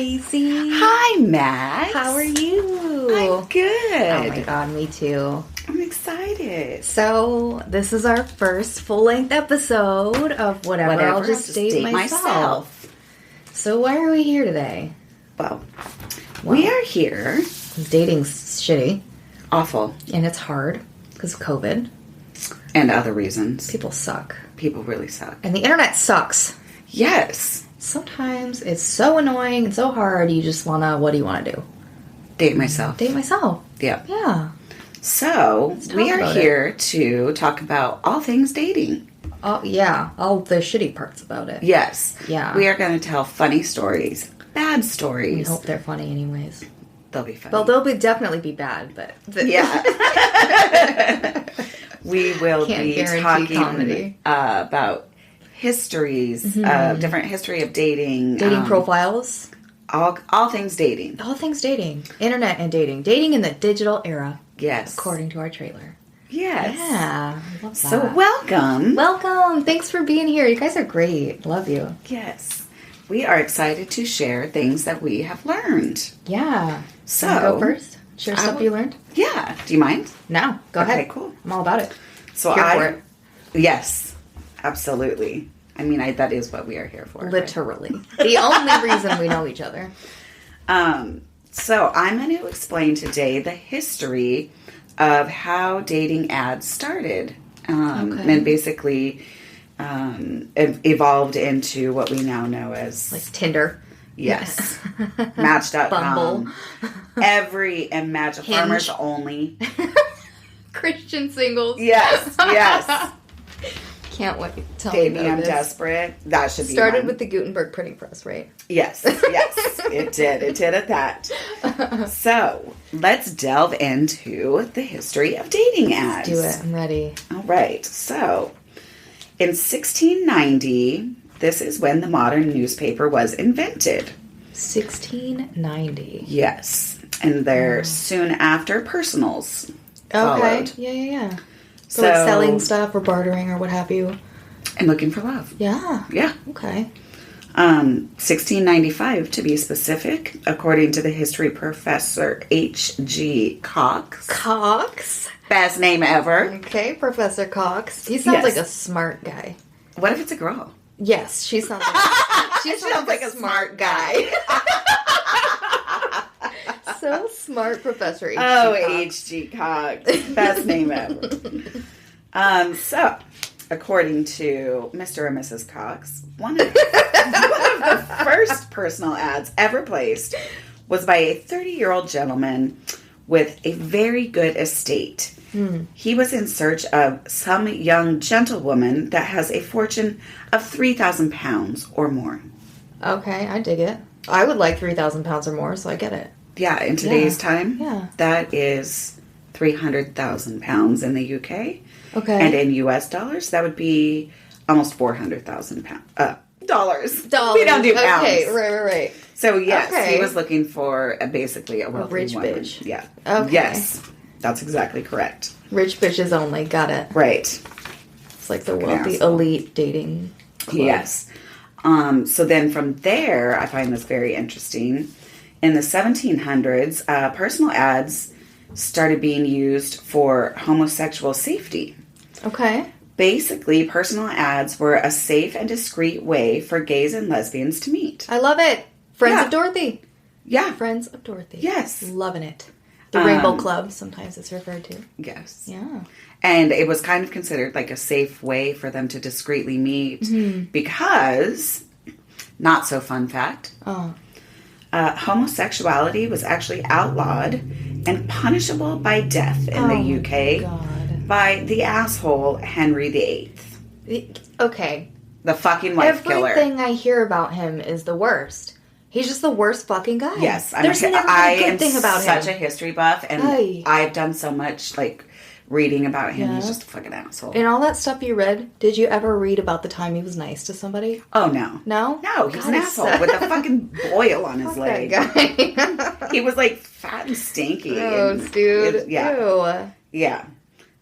Tracee. Hi, Max. How are you? I'm good. Oh my god, me too. I'm excited. So, this is our first full-length episode of Whatever I'll Just Date Myself. So, why are we here today? Well, we are here. Dating's shitty. Awful. And it's hard because of COVID. And other reasons. People suck. People really suck. And the internet sucks. Yes. Sometimes it's so annoying and so hard, you just wanna, what do you want to do? Date myself. Date myself. Yeah. Yeah. So, we are here to talk about all things dating. Oh, yeah. All the shitty parts about it. Yes. Yeah. We are going to tell funny stories, bad stories. We hope they're funny anyways. They'll be funny. Well, definitely be bad, but... Yeah. We will be talking comedy. About histories, different history of dating. Dating profiles. All things dating. All things dating. Internet and dating. Dating in the digital era. Yes. According to our trailer. Yes. Yeah. I love that. So welcome. Welcome. Thanks for being here. You guys are great. Love you. Yes. We are excited to share things that we have learned. Yeah. So. Wanna go first? Share stuff you learned? Yeah. Do you mind? No. Go ahead. Okay, cool. I'm all about it. So Here for it. Yes. Absolutely. I mean, that is what we are here for. Literally. Right? The only reason we know each other. So I'm going to explain today the history of how dating ads started. And basically evolved into what we now know as... Like Tinder. Yes. Match.com. Bumble. Every imaginable... Farmers Only. Christian singles. Yes. Yes. Can't wait. Tell Baby, me about I'm this. desperate. That should be Started mine. with the Gutenberg printing press, right? Yes, yes, it did. It did at that. So, let's delve into the history of dating ads. Let's do it. I'm ready. All right. So, in 1690, this is when the modern newspaper was invented. 1690. Yes. And there soon after, personals followed. Yeah. So like selling stuff or bartering or what have you. And looking for love. Yeah. Yeah. Okay. 1695 to be specific, according to the history professor H.G. Cox. Cox? Best name ever. Okay, Professor Cox. He sounds like a smart guy. What if it's a girl? Yes, she sounds like, she sounds like a smart guy. So smart, Professor H.G. Oh, Cox. H.G. Cox. Best name ever. So, according to Mr. and Mrs. Cox, one of the first personal ads ever placed was by a 30-year-old gentleman with a very good estate. He was in search of some young gentlewoman that has a fortune of 3,000 pounds or more. Okay, I dig it. I would like 3,000 pounds or more, so I get it. Yeah, in today's time, yeah, that is 300,000 pounds in the UK. Okay. And in US dollars, that would be almost 400,000 pounds. Dollars. Dollars. We don't do pounds. Okay, right. So, yes, he was looking for basically a wealthy rich woman. bitch. Yeah. Okay. Yes, that's exactly correct. Rich bitches only. Got it. Right. It's like the wealthy elite dating club. Yes. So then from there, I find this very interesting. In the 1700s, personal ads started being used for homosexual safety. Okay. Basically, personal ads were a safe and discreet way for gays and lesbians to meet. I love it. Friends of Dorothy. Yeah. Friends of Dorothy. Yes. Loving it. The Rainbow Club, sometimes it's referred to. Yes. Yeah. And it was kind of considered like a safe way for them to discreetly meet because, not so fun fact, homosexuality was actually outlawed and punishable by death in the UK by the asshole Henry VIII. Okay. The fucking wife killer. Everything I hear about him is the worst. He's just the worst fucking guy. Yes. There's never been a good thing about him. I'm such a history buff, and I've done so much, reading about him. He's just a fucking asshole. And all that stuff you read, did you ever read about the time he was nice to somebody? Oh, no. No? No, he's an asshole with a fucking boil on his leg. That guy. He was, fat and stinky. Gross, dude. Yeah. Ew. Yeah.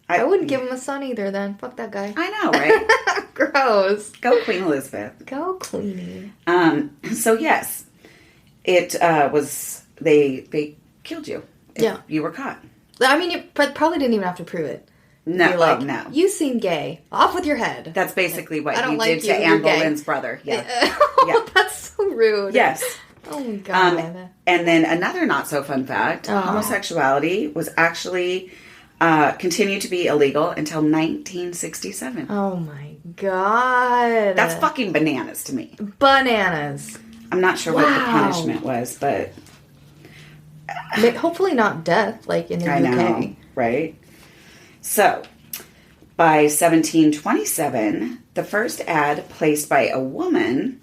I wouldn't give him a son either then. Fuck that guy. I know, right? Gross. Go Queen Elizabeth. Go Queenie. So, yes. it was, they killed you if you were caught. I mean, you probably didn't even have to prove it. No, like, no. You seem gay. Off with your head. That's basically what you did to Anne Boleyn's brother. Yeah. Yeah. That's so rude. Yes. Oh, my God. And then another not so fun fact, homosexuality was actually continued to be illegal until 1967. Oh, my God. That's fucking bananas to me. Bananas. I'm not sure what the punishment was, but... Hopefully not death, like in the UK. I know, right? So, by 1727, the first ad placed by a woman,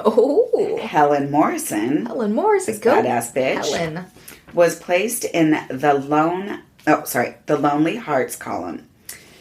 Helen Morrison, this badass bitch, Helen, was placed in the Lonely Hearts column.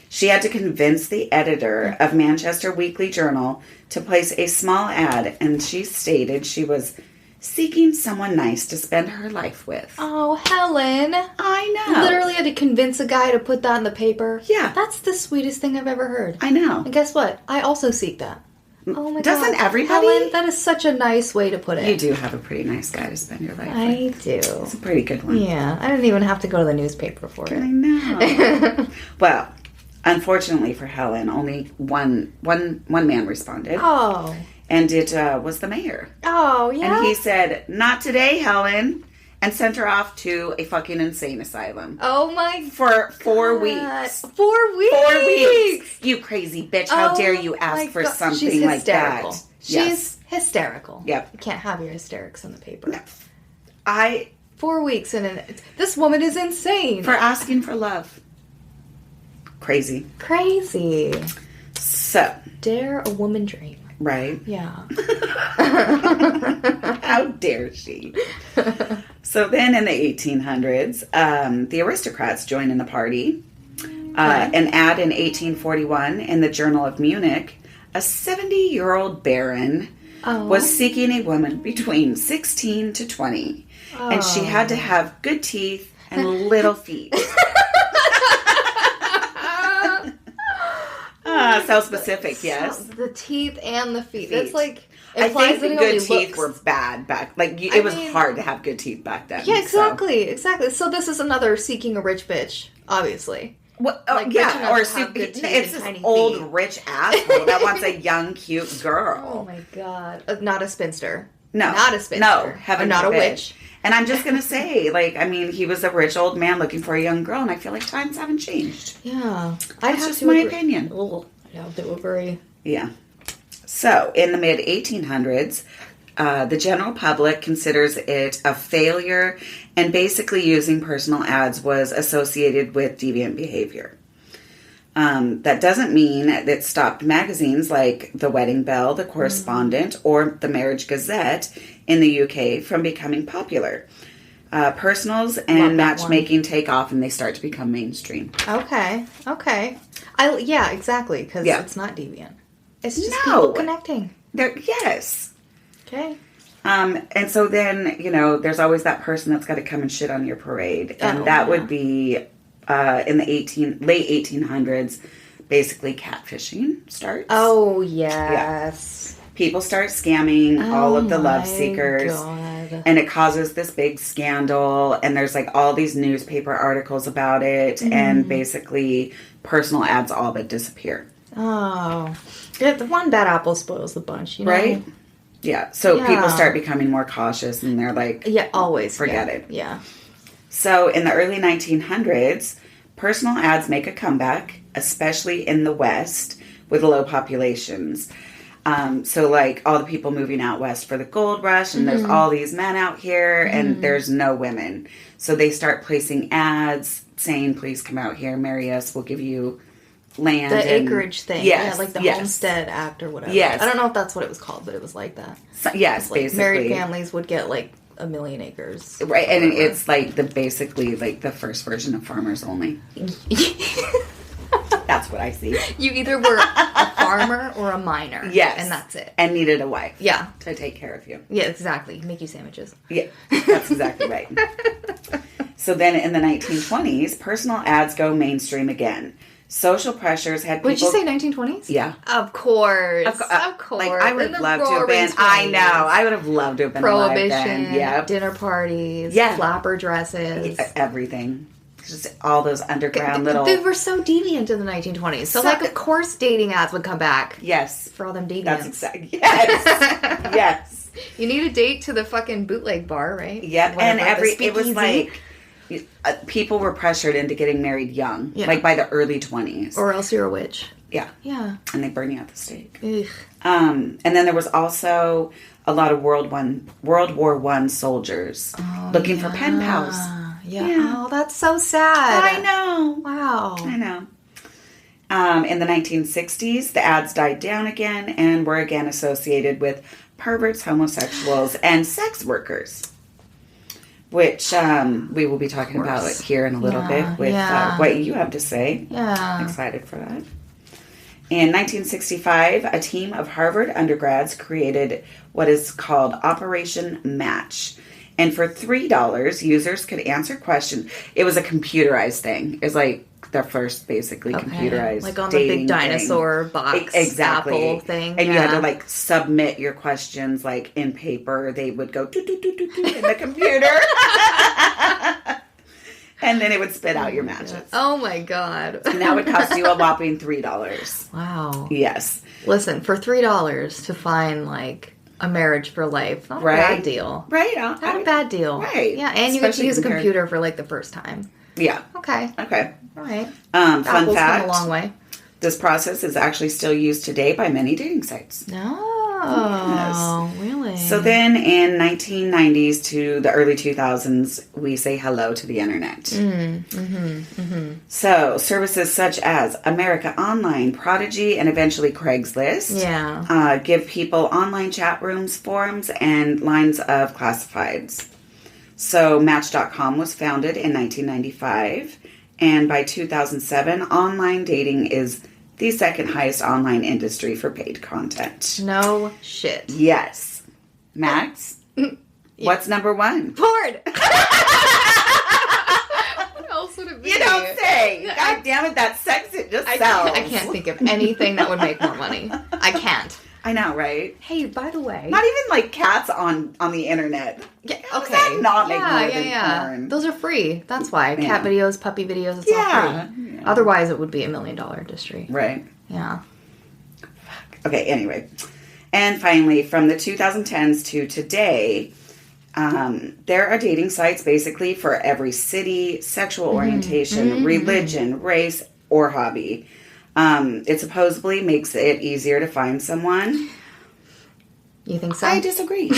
She had to convince the editor of Manchester Weekly Journal to place a small ad, and she stated she was seeking someone nice to spend her life with. Oh, Helen. I know. Literally had to convince a guy to put that in the paper. Yeah. That's the sweetest thing I've ever heard. I know. And guess what? I also seek that. Oh my God. Doesn't everybody? Helen, that is such a nice way to put it. You do have a pretty nice guy to spend your life with. I do. It's a pretty good one. Yeah. I didn't even have to go to the newspaper for it. I know. Well, unfortunately for Helen, only one man responded. Oh. And it was the mayor. Oh, yeah? And he said, "Not today, Helen," and sent her off to a fucking insane asylum. Oh, my For 4 weeks. 4 weeks? 4 weeks! You crazy bitch. How dare you ask for something like that? She's hysterical. Yep. You can't have your hysterics in the paper. No. 4 weeks and this woman is insane. For asking for love. Crazy. So. Dare a woman dream. Right? Yeah. How dare she? So then in the 1800s, the aristocrats joined in the party. An ad in 1841 in the Journal of Munich, a 70-year-old baron was seeking a woman between 16 to 20. And she had to have good teeth and little feet. So specific, yes. The teeth and the feet. It's like... I think the good teeth were bad back. Like, it was hard to have good teeth back then. Yeah, exactly. So this is another seeking a rich bitch, obviously. Well, yeah, or it's this old feet. Rich asshole that wants a young, cute girl. Oh my God. Not a spinster. No. Not a spinster. No, heaven not forbid. A witch. And I'm just going to say, he was a rich old man looking for a young girl, and I feel like times haven't changed. Yeah. That's just my opinion. Yeah, they were very... Yeah. So, in the mid-1800s, the general public considers it a failure, and basically using personal ads was associated with deviant behavior. That doesn't mean that it stopped magazines like The Wedding Bell, The Correspondent, or The Marriage Gazette in the UK from becoming popular. Personals and matchmaking take off and they start to become mainstream. Okay. Yeah, exactly, because it's not deviant. It's just people connecting. Yes. Okay. And so then, there's always that person that's got to come and shit on your parade. And would be in the late 1800s, basically catfishing starts. Oh, yes. Yeah. People start scamming all of the love seekers. God. And it causes this big scandal. And there's all these newspaper articles about it. And basically, personal ads all but disappear. Oh. Yeah, the one bad apple spoils the bunch, Right? Yeah. So people start becoming more cautious and they're like... Yeah, always. Forget it. Yeah. So in the early 1900s, personal ads make a comeback, especially in the West with low populations. So all the people moving out west for the gold rush and there's all these men out here and there's no women. So they start placing ads saying, please come out here, marry us, we'll give you... land the acreage thing, yes, like the Homestead Act or whatever. Yes, I don't know if that's what it was called, but it was like that. So, yes, basically, married families would get 1 million acres, right? And it's the first version of Farmers Only. That's what I see. You either were a farmer or a miner, yes, and that's it, and needed a wife, yeah, to take care of you. Yeah, exactly. Make you sandwiches. Yeah, that's exactly right. So then in the 1920s, personal ads go mainstream again. Social pressures had people... Would you say 1920s? Yeah. Of course. Of course. Like, I would have loved to have been... 20s. I know. I would have loved to have been Prohibition, alive then. Yep. dinner parties, flapper dresses. Everything. Just all those underground little... They were so deviant in the 1920s. So, like, of course dating ads would come back. Yes. For all them deviants. That's exactly... Yes. Yes. You need a date to the fucking bootleg bar, right? Yep. Whatever, And it was like... people were pressured into getting married young. Yeah. Like by the early 20s. Or else you're a witch. Yeah. Yeah. And they burn you at the stake. Ugh. And then there was also a lot of World War I soldiers looking for pen pals. Yeah. Oh, that's so sad. I know. Wow. I know. In the 1960s, the ads died down again and were again associated with perverts, homosexuals, and sex workers. Which we will be talking about here in a little bit with what you have to say. Yeah. I'm excited for that. In 1965, a team of Harvard undergrads created what is called Operation Match. And for $3, users could answer questions. It was a computerized thing. It was like their first basically computerized like on the big dinosaur box Apple thing. And you had to like submit your questions like in paper. They would go in the computer. And then it would spit out your matches. Oh my God. And that would cost you a whopping $3. Wow. Yes. Listen, for $3 to find like a marriage for life, not a bad deal. Right. Not a bad deal. Right. Yeah, and you get to use a computer for like the first time. Yeah. Okay. All right. Fun Apple's fact. come a long way. This process is actually still used today by many dating sites. Oh, yes. Really? So then in 1990s to the early 2000s, we say hello to the internet. So services such as America Online, Prodigy, and eventually Craigslist give people online chat rooms, forums, and lines of classifieds. So Match.com was founded in 1995. And by 2007, online dating is the second highest online industry for paid content. No shit. Yes. Max, what's number one? Porn! What else would it be? You don't say. God damn it, that sex, it just sells. I can't think of anything that would make more money. I can't. I know, right? Hey, by the way. Not even like cats on the internet. Yeah, How does that not make more than porn? Those are free. That's why. Cat videos, puppy videos, it's all free. Yeah. Otherwise, it would be $1 million industry. Right. Yeah. Okay, anyway. And finally, from the 2010s to today, there are dating sites basically for every city, sexual orientation, religion, race, or hobby. It supposedly makes it easier to find someone. You think so? I disagree.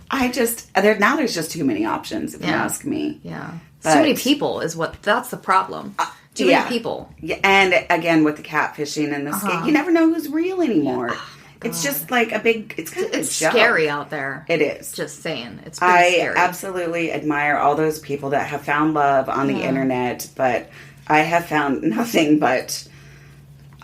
There's just too many options, if you ask me. Yeah. But, too many people that's the problem. Too many people. Yeah, and again, with the catfishing and the scam, you never know who's real anymore. Oh, it's just like it's kind of a joke. Scary out there. It is. Just saying. It's pretty scary. I absolutely admire all those people that have found love on the internet, but I have found nothing but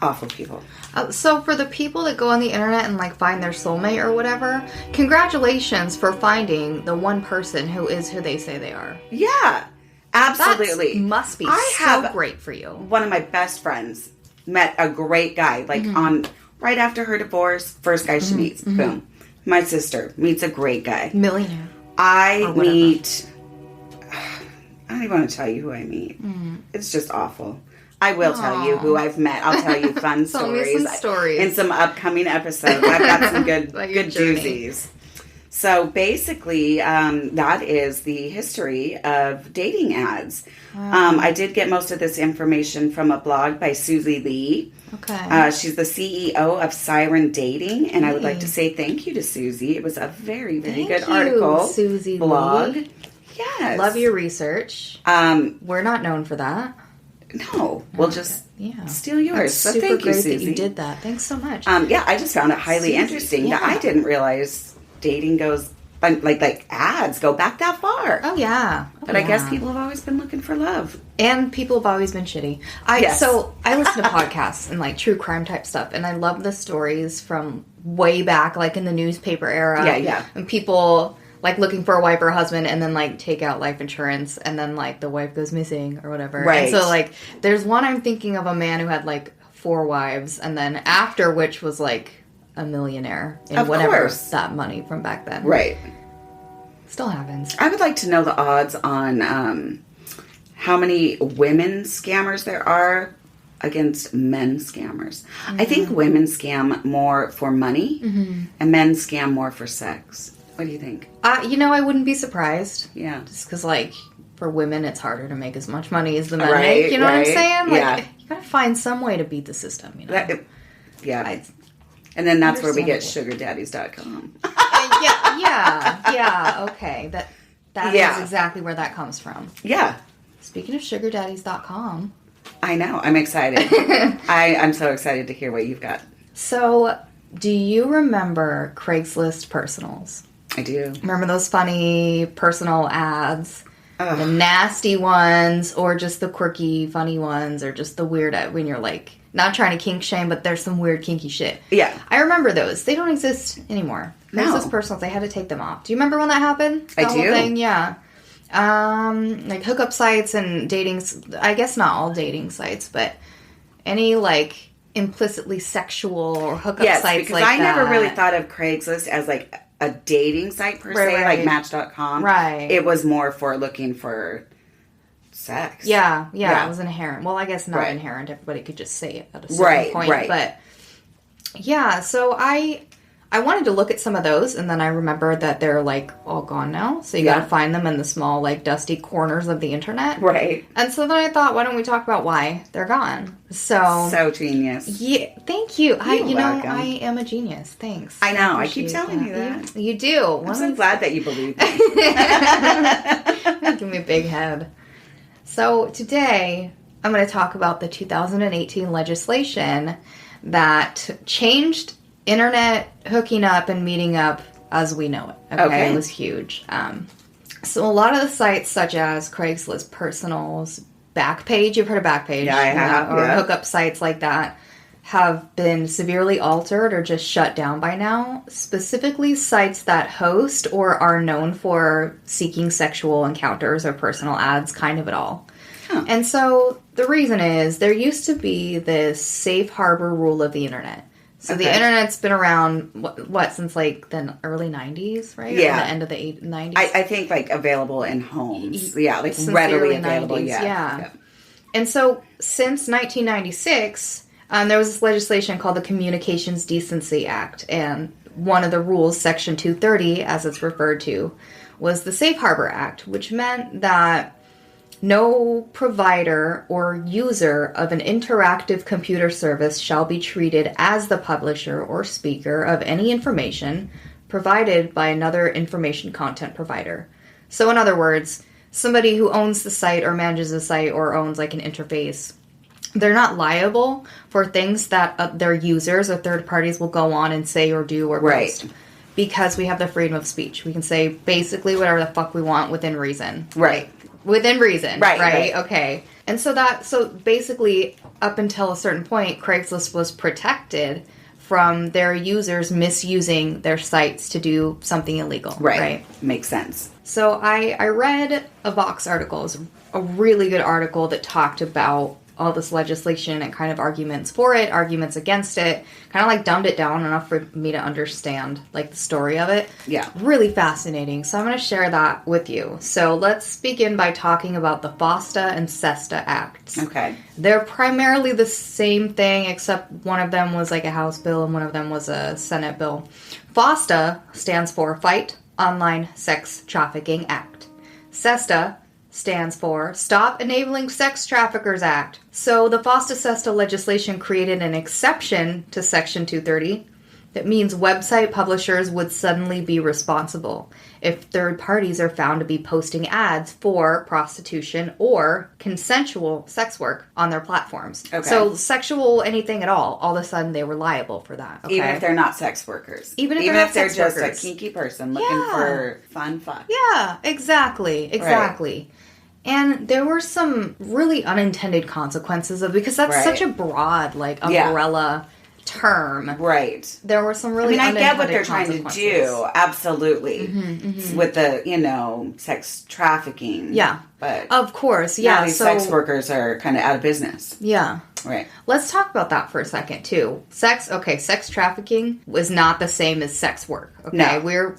awful people. So for the people that go on the internet and like find their soulmate or whatever, congratulations for finding the one person who is who they say they are. Yeah, absolutely. That must be great for you. One of my best friends met a great guy, like right after her divorce, first guy she meets, boom. My sister meets a great guy. Millionaire. I don't even want to tell you who I meet. It's just awful. I will tell you who I've met. I'll tell you fun stories. Me some stories. In some upcoming episodes. I've got some good doozies. So basically, that is the history of dating ads. Wow. I did get most of this information from a blog by Susie Lee. Okay. She's the CEO of Siren Dating, and I would like to say thank you to Susie. It was a very, very good article. Susie blog. Lee. Yes. Love your research. We're not known for that. No, we'll just steal yours. So super thank you, great Susie. that you did that. Thanks so much. I just found it highly interesting that I didn't realize dating goes like ads go back that far. Oh yeah. But I guess people have always been looking for love. And people have always been shitty. So I listen to podcasts and like true crime type stuff, and I love the stories from way back, like in the newspaper era. Yeah. And people like looking for a wife or a husband and then like take out life insurance and then like the wife goes missing or whatever. Right. And so like there's one I'm thinking of a man who had like 4 wives and then after which was like a millionaire in of whatever course. that money from back then. Right. Still happens. I would like to know the odds on how many women scammers there are against men scammers. Mm-hmm. I think women scam more for money and men scam more for sex. What do you think? I wouldn't be surprised. Yeah. Just because, like, for women, it's harder to make as much money as the men make. You know what I'm saying? Like, you gotta find some way to beat the system, you know? And then that's where we get sugardaddies.com. Yeah, okay. That is exactly where that comes from. Yeah. Speaking of sugardaddies.com. I know. I'm excited. I'm so excited to hear what you've got. So, do you remember Craigslist personals? I do. Remember those funny personal ads? Ugh. The nasty ones, or just the quirky, funny ones, or just the weird, when you're like, not trying to kink shame, but there's some weird kinky shit. Yeah. I remember those. They don't exist anymore. Craigslist personals, they had to take them off. Do you remember when that happened? I do. Thing? Yeah. Like hookup sites and dating, I guess not all dating sites, but any like implicitly sexual or hookup sites like that. Yes, because I never really thought of Craigslist as like a dating site per se, like Match.com. Right. It was more for looking for sex. Yeah, it was inherent. Well, I guess not inherent. Everybody could just say it at a certain point. Right. But yeah, so I wanted to look at some of those, and then I remembered that they're, like, all gone now. So you gotta find them in the small, like, dusty corners of the internet. Right. And so then I thought, why don't we talk about why they're gone? So genius. Yeah, thank you. You're welcome. I am a genius. Thanks. I know. I keep telling you that. You do. I'm so glad that you believe me. Give me a big head. So today, I'm going to talk about the 2018 legislation that changed internet hooking up and meeting up as we know it. Okay. It was huge. So a lot of the sites such as Craigslist Personals, Backpage, you've heard of Backpage. Yeah, I have. Or hookup sites like that have been severely altered or just shut down by now. Specifically sites that host or are known for seeking sexual encounters or personal ads, kind of it all. Huh. And so the reason is there used to be this safe harbor rule of the internet. So the internet's been around, what, since like the early 90s, right? Yeah. Or the end of the 90s? I think like available in homes. Yeah, like since readily available. 90s, yeah. And so since 1996, there was this legislation called the Communications Decency Act. And one of the rules, Section 230, as it's referred to, was the Safe Harbor Act, which meant that no provider or user of an interactive computer service shall be treated as the publisher or speaker of any information provided by another information content provider. So in other words, somebody who owns the site or manages the site or owns like an interface, they're not liable for things that their users or third parties will go on and say or do or post. Because we have the freedom of speech. We can say basically whatever the fuck we want within reason. Right. Within reason, right? Okay. And so basically, up until a certain point, Craigslist was protected from their users misusing their sites to do something illegal. Right. Makes sense. So I read a Vox article. It was a really good article that talked about all this legislation and kind of arguments for it, arguments against it, kind of like dumbed it down enough for me to understand like the story of it. Yeah. Really fascinating. So I'm going to share that with you. So let's begin by talking about the FOSTA and SESTA Acts. Okay. They're primarily the same thing, except one of them was like a House bill and one of them was a Senate bill. FOSTA stands for Fight Online Sex Trafficking Act. SESTA stands for Stop Enabling Sex Traffickers Act. So the FOSTA-SESTA legislation created an exception to Section 230 that means website publishers would suddenly be responsible if third parties are found to be posting ads for prostitution or consensual sex work on their platforms. Okay. So sexual anything at all of a sudden they were liable for that. Okay? Even if they're not sex workers. Even if they're just workers. a kinky person looking for fun. Yeah, exactly. Right. And there were some really unintended consequences of because that's such a broad, like, umbrella term. Right. There were some really I get what they're unintended trying to do. Absolutely. With the, sex trafficking. Yeah. But of course, yeah. Now these sex workers are kind of out of business. Yeah. Right. Let's talk about that for a second, too. Sex trafficking was not the same as sex work. Okay. No. We're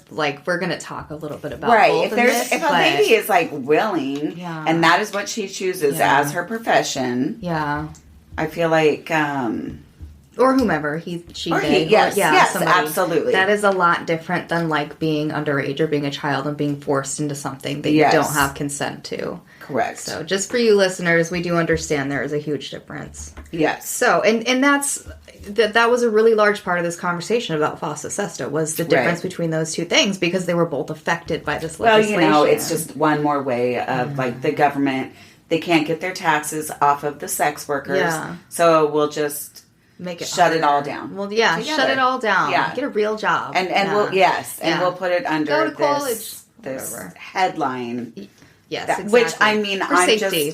going to talk a little bit about both if a lady is willing, and that is what she chooses as her profession. Yeah. I feel like, or whomever, they. Yes, somebody. Absolutely. That is a lot different than being underage or being a child and being forced into something that you don't have consent to. Correct. So just for you listeners, we do understand there is a huge difference. Yes. So, and that was a really large part of this conversation about FOSTA SESTA was the difference between those two things because they were both affected by this legislation. Well, it's just one more way of the government, they can't get their taxes off of the sex workers. So we'll just make it shut it all down. Well, together. Shut it all down. Get a real job. And we'll put it under go to college, this headline. Yes, exactly. Which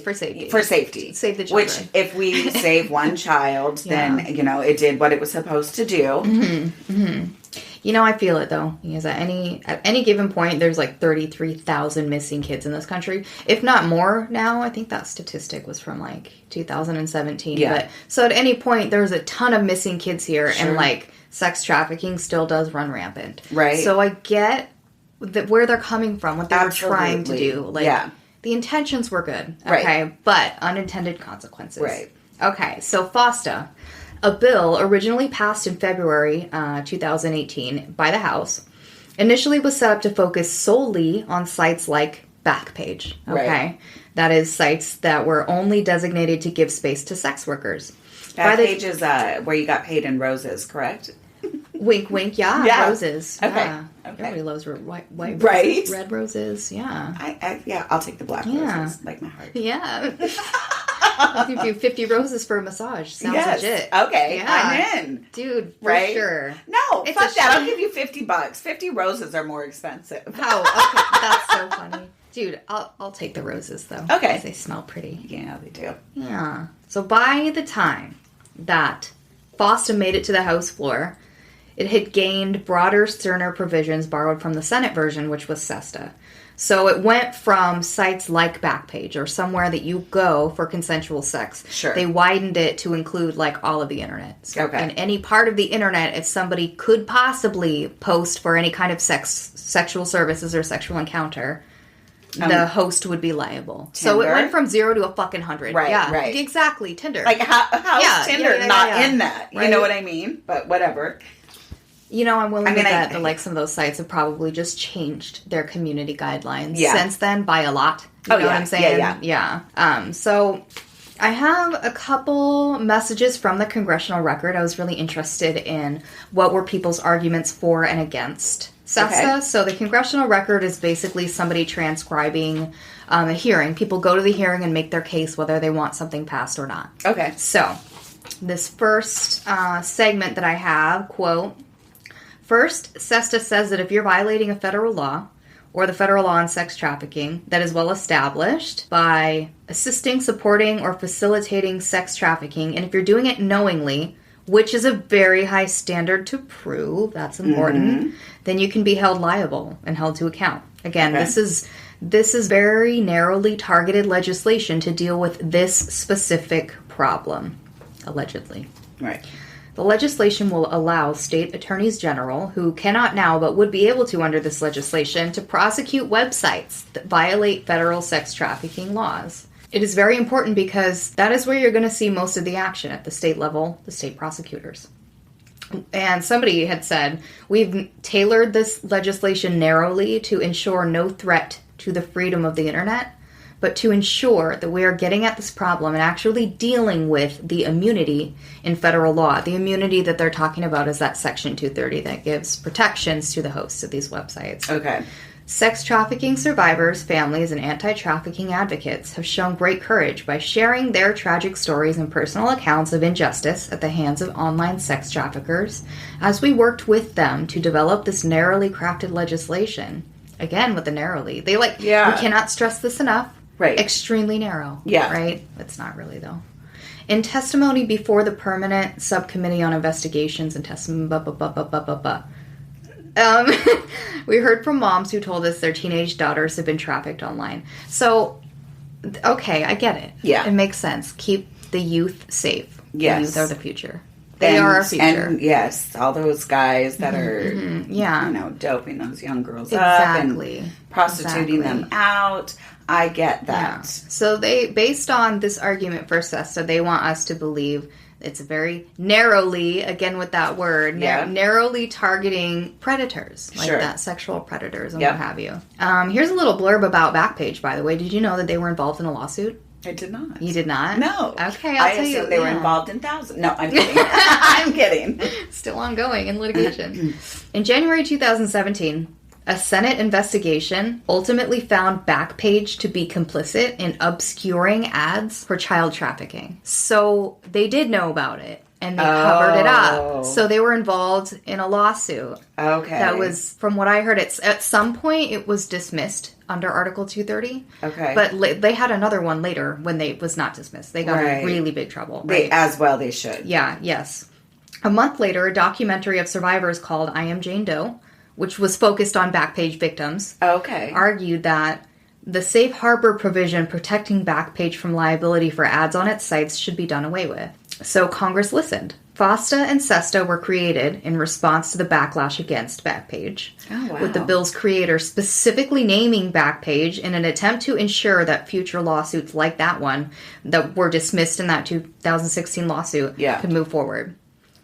for safety. For safety. Save the children. Which, if we save one child, then, it did what it was supposed to do. Mm-hmm. Mm-hmm. I feel it, though. Because at any given point, there's 33,000 missing kids in this country. If not more now. I think that statistic was from 2017. Yeah. But, so at any point, there's a ton of missing kids here. Sure. And sex trafficking still does run rampant. Right. So I get where they're coming from, what they were trying to do. The intentions were good, okay? But unintended consequences. Right. Okay, so FOSTA, a bill originally passed in February 2018 by the House, initially was set up to focus solely on sites like Backpage, okay? Right. That is sites that were only designated to give space to sex workers. Backpage is where you got paid in roses, correct? Wink, wink, yeah. Roses. Okay. Yeah. Okay. Everybody loves white roses, right? Red roses, yeah. I'll take the black roses, like my heart. Yeah. I'll give you 50 roses for a massage. Sounds legit. Okay, yeah. I'm in. Dude, for sure. No, fuck that. I'll give you $50. 50 roses are more expensive. Oh, okay. That's so funny. Dude, I'll take the roses, though. Okay. Because they smell pretty. Yeah, they do. Yeah. So by the time that FOSTA made it to the House floor, it had gained broader, sterner provisions borrowed from the Senate version, which was SESTA. So it went from sites like Backpage or somewhere that you go for consensual sex. Sure. They widened it to include all of the internet. So okay. in any part of the internet, if somebody could possibly post for any kind of sexual services or sexual encounter, the host would be liable. Tinder? So it went from 0 to a fucking 100. Right, yeah, right. Exactly. Tinder. How's Tinder not in that? Right? You know what I mean? But whatever. I'm willing to bet that some of those sites have probably just changed their community guidelines since then by a lot. You know what I'm saying? Yeah. So I have a couple messages from the congressional record. I was really interested in what were people's arguments for and against SESTA. Okay. So the congressional record is basically somebody transcribing a hearing. People go to the hearing and make their case whether they want something passed or not. Okay. So this first segment that I have, quote, first, SESTA says that if you're violating a federal law or the federal law on sex trafficking that is well established by assisting, supporting, or facilitating sex trafficking, and if you're doing it knowingly, which is a very high standard to prove, that's important, then you can be held liable and held to account. Again, this is very narrowly targeted legislation to deal with this specific problem, allegedly. Right. The legislation will allow state attorneys general, who cannot now but would be able to under this legislation, to prosecute websites that violate federal sex trafficking laws. It is very important because that is where you're going to see most of the action at the state level, the state prosecutors. And somebody had said, we've tailored this legislation narrowly to ensure no threat to the freedom of the internet, but to ensure that we are getting at this problem and actually dealing with the immunity in federal law. The immunity that they're talking about is that Section 230 that gives protections to the hosts of these websites. Okay. Sex trafficking survivors, families, and anti-trafficking advocates have shown great courage by sharing their tragic stories and personal accounts of injustice at the hands of online sex traffickers as we worked with them to develop this narrowly crafted legislation. Again, with the narrowly. We cannot stress this enough. Right. Extremely narrow. Yeah. Right? It's not really, though. In testimony before the Permanent Subcommittee on Investigations and Testimony, we heard from moms who told us their teenage daughters have been trafficked online. So, okay, I get it. Yeah. It makes sense. Keep the youth safe. Yes. The youth are the future. They are our future. And yes, all those guys that are, doping those young girls up and prostituting them out. I get that. Yeah. So based on this argument for SESTA, they want us to believe it's very narrowly, again with that word, narrowly targeting predators, like that, sexual predators and what have you. Here's a little blurb about Backpage, by the way. Did you know that they were involved in a lawsuit? I did not. You did not? No. Okay, I'll tell you. They were involved in thousands. No, I'm kidding. I'm kidding. Still ongoing in litigation. In January 2017, a Senate investigation ultimately found Backpage to be complicit in obscuring ads for child trafficking. So they did know about it. And they covered it up. So they were involved in a lawsuit. Okay. That was, from what I heard, at some point it was dismissed under Article 230. Okay. But they had another one later when they was not dismissed. They got in really big trouble. They should. Yeah, yes. A month later, a documentary of survivors called I Am Jane Doe, which was focused on Backpage victims, argued that the safe harbor provision protecting Backpage from liability for ads on its sites should be done away with. So Congress listened. FOSTA and SESTA were created in response to the backlash against Backpage, with the bill's creator specifically naming Backpage in an attempt to ensure that future lawsuits like that one that were dismissed in that 2016 lawsuit could move forward.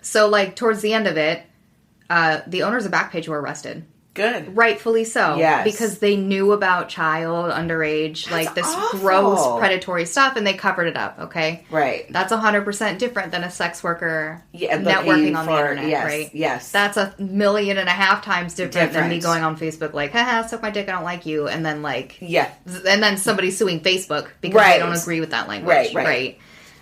So, towards the end of it, the owners of Backpage were arrested. Good. Rightfully so. Yes. Because they knew about child, underage, this awful. gross predatory stuff, and they covered it up, okay? Right. That's 100% different than a sex worker networking on the internet, right? Yes. That's 1.5 million times different than me going on Facebook haha, suck my dick, I don't like you, and then and then somebody suing Facebook because they don't agree with that language. Right.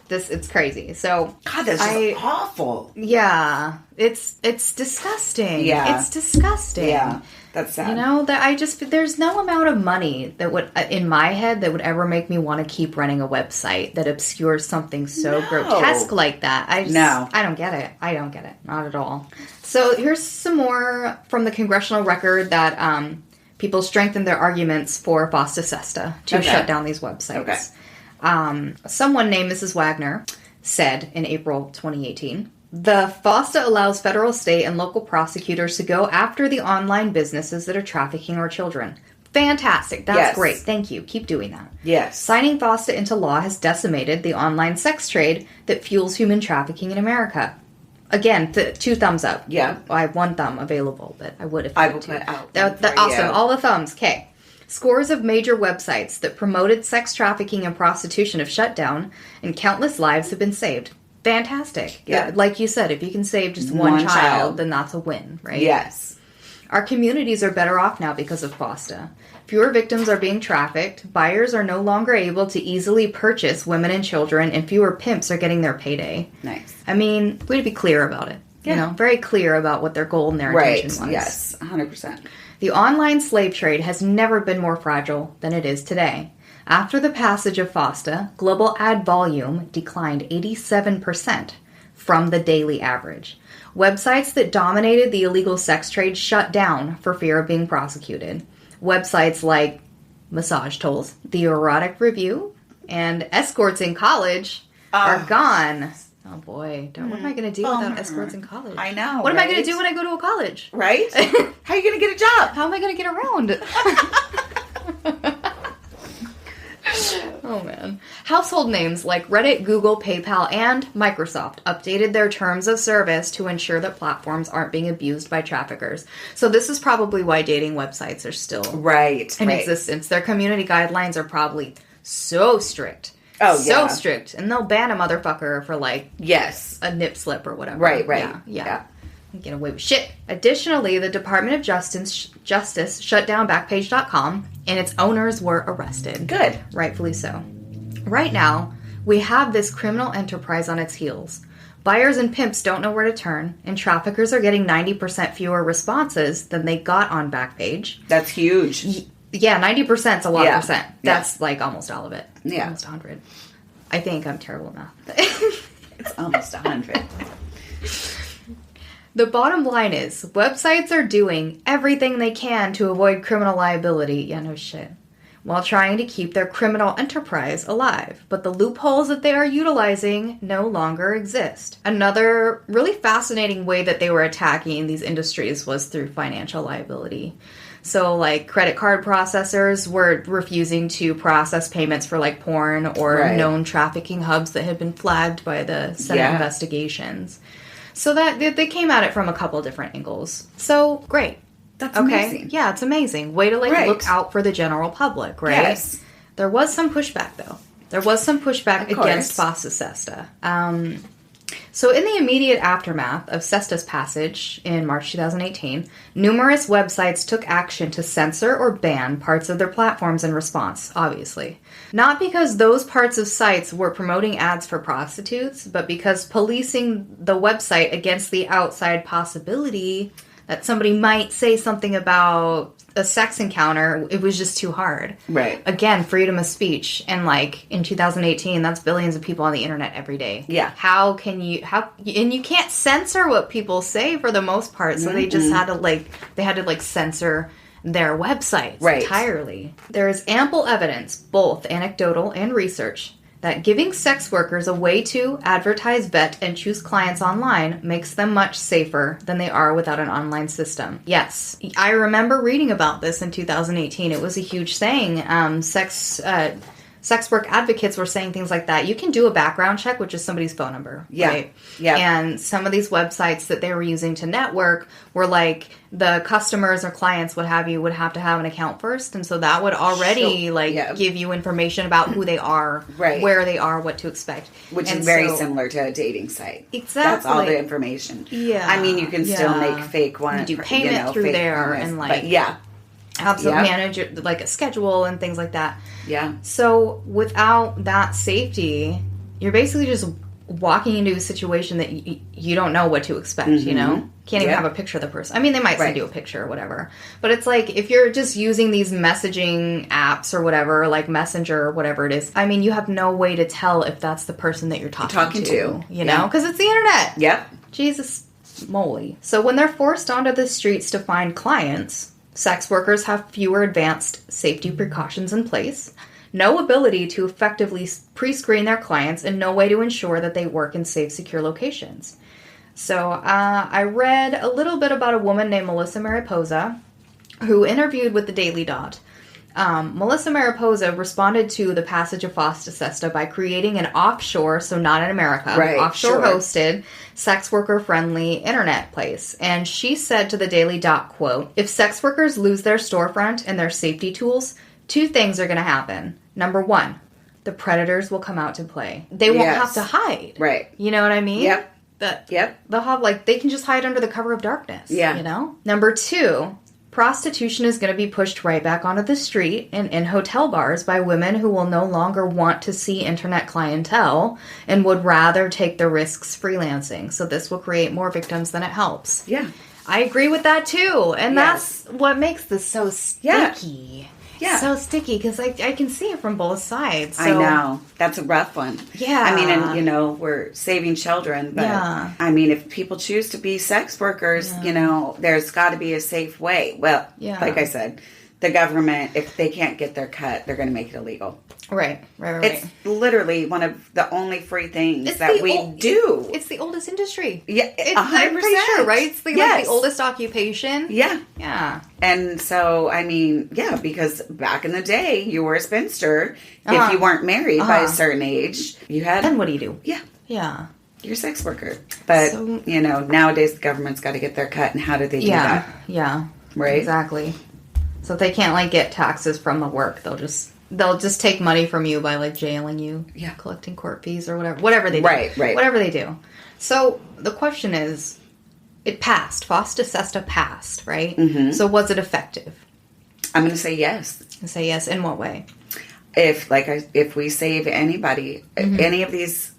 It's crazy. So God, that's just awful. Yeah, it's disgusting. Yeah, it's disgusting. Yeah, that's sad. That there's no amount of money that would in my head that would ever make me want to keep running a website that obscures something so grotesque like that. I don't get it. I don't get it. Not at all. So here's some more from the congressional record that people strengthened their arguments for FOSTA SESTA to shut down these websites. Okay. Someone named Mrs. Wagner said in April 2018, the FOSTA allows federal, state, and local prosecutors to go after the online businesses that are trafficking our children. Fantastic. That's great. Thank you. Keep doing that. Yes. Signing FOSTA into law has decimated the online sex trade that fuels human trafficking in America. Again, 2 thumbs up. Yeah. I have 1 thumb available, but I would if I will put out. Awesome. All the thumbs. Okay. Scores of major websites that promoted sex trafficking and prostitution have shut down, and countless lives have been saved. Fantastic. Yeah. Like you said, if you can save just one child, then that's a win, right? Yes. Our communities are better off now because of FOSTA. Fewer victims are being trafficked, buyers are no longer able to easily purchase women and children, and fewer pimps are getting their payday. Nice. I mean, we need to be clear about it. Yeah. Very clear about what their goal and their intention was. Yes, 100%. The online slave trade has never been more fragile than it is today. After the passage of FOSTA, global ad volume declined 87% from the daily average. Websites that dominated the illegal sex trade shut down for fear of being prosecuted. Websites like Massage Tools, The Erotic Review, and Escorts in College are gone. Oh boy, what am I going to do without escorts in college? I know. What am I going to do when I go to a college? Right? How are you going to get a job? How am I going to get around? Oh man. Household names like Reddit, Google, PayPal, and Microsoft updated their terms of service to ensure that platforms aren't being abused by traffickers. So this is probably why dating websites are still in existence. Their community guidelines are probably so strict. Oh, so strict. And they'll ban a motherfucker for a nip slip or whatever. Right. Yeah. Get away with shit. Additionally, the Department of Justice shut down Backpage.com and its owners were arrested. Good. Rightfully so. Right now, we have this criminal enterprise on its heels. Buyers and pimps don't know where to turn, and traffickers are getting 90% fewer responses than they got on Backpage. That's huge. Yeah, 90% is a lot of percent. That's almost all of it. Yeah. Almost 100. I think I'm terrible at math. It's almost 100. The bottom line is, websites are doing everything they can to avoid criminal liability. Yeah, no shit. While trying to keep their criminal enterprise alive. But the loopholes that they are utilizing no longer exist. Another really fascinating way that they were attacking these industries was through financial liability. So, like, credit card processors were refusing to process payments for, like, porn or known trafficking hubs that had been flagged by the Senate investigations. So that they came at it from a couple different angles. So, great. That's amazing. Yeah, it's amazing. Way to, like, look out for the general public, right? Yes. There was some pushback, though. There was some pushback against FOSTA SESTA. So in the immediate aftermath of SESTA's passage in March 2018, numerous websites took action to censor or ban parts of their platforms in response, obviously. Not because those parts of sites were promoting ads for prostitutes, but because policing the website against the outside possibility that somebody might say something about a sex encounter, it was just too hard. Right. Again, freedom of speech. And, like, in 2018, that's billions of people on the internet every day. Yeah. And you can't censor what people say for the most part, so they just had to, censor their websites entirely. There is ample evidence, both anecdotal and research, that giving sex workers a way to advertise, vet, and choose clients online makes them much safer than they are without an online system. Yes, I remember reading about this in 2018. It was a huge thing. Sex work advocates were saying things like that. You can do a background check with just somebody's phone number. Yeah. Right? Yeah. And some of these websites that they were using to network were like the customers or clients, what have you, would have to have an account first. And so that would already give you information about who they are, where they are, what to expect. Which is very similar to a dating site. Exactly. That's all the information. Yeah. I mean, you can still make fake ones. You do payment through there and have to manage it, like a schedule and things like that. Yeah. So without that safety, you're basically just walking into a situation that you don't know what to expect, you know? Can't even have a picture of the person. I mean, they might send you a picture or whatever. But it's like, if you're just using these messaging apps or whatever, like Messenger or whatever it is, I mean, you have no way to tell if that's the person that you're talking to. You know? Because it's the internet. Yep. Jesus moly. So when they're forced onto the streets to find clients, sex workers have fewer advanced safety precautions in place, no ability to effectively pre-screen their clients, and no way to ensure that they work in safe, secure locations. So I read a little bit about a woman named Melissa Mariposa, who interviewed with the Daily Dot. Melissa Mariposa responded to the passage of FOSTA SESTA by creating an offshore, so not in America, offshore-hosted, sex worker-friendly internet place. And she said to the Daily Dot, quote, "If sex workers lose their storefront and their safety tools, two things are going to happen. Number one, the predators will come out to play. They won't have to hide. Right. You know what I mean? Yep. They'll have, they can just hide under the cover of darkness. Yeah. You know? Number two, prostitution is going to be pushed right back onto the street and in hotel bars by women who will no longer want to see internet clientele and would rather take the risks freelancing. So this will create more victims than it helps." Yeah. I agree with that too. And that's what makes this so sticky. Yeah. So sticky because I can see it from both sides. So. I know. That's a rough one. Yeah. I mean, and, we're saving children. But, I mean, if people choose to be sex workers, there's got to be a safe way. Well, like I said, the government, if they can't get their cut, they're going to make it illegal. Right. It's literally one of the only free things that we do. It's the oldest industry. Yeah, 100%. I'm pretty sure, right? It's the oldest occupation. Yeah. Yeah. And so, I mean, because back in the day, you were a spinster. If you weren't married by a certain age, you had... Then what do you do? Yeah. Yeah. You're a sex worker. But, nowadays the government's got to get their cut. And how do they do that? Yeah. Right? Exactly. So if they can't, get taxes from the work, they'll just take money from you by jailing you, collecting court fees or whatever they do. Right. Whatever they do. So the question is, it passed. FOSTA SESTA passed, right? Mm-hmm. So was it effective? I'm going to say yes. Say yes. In what way? If we save anybody, any of these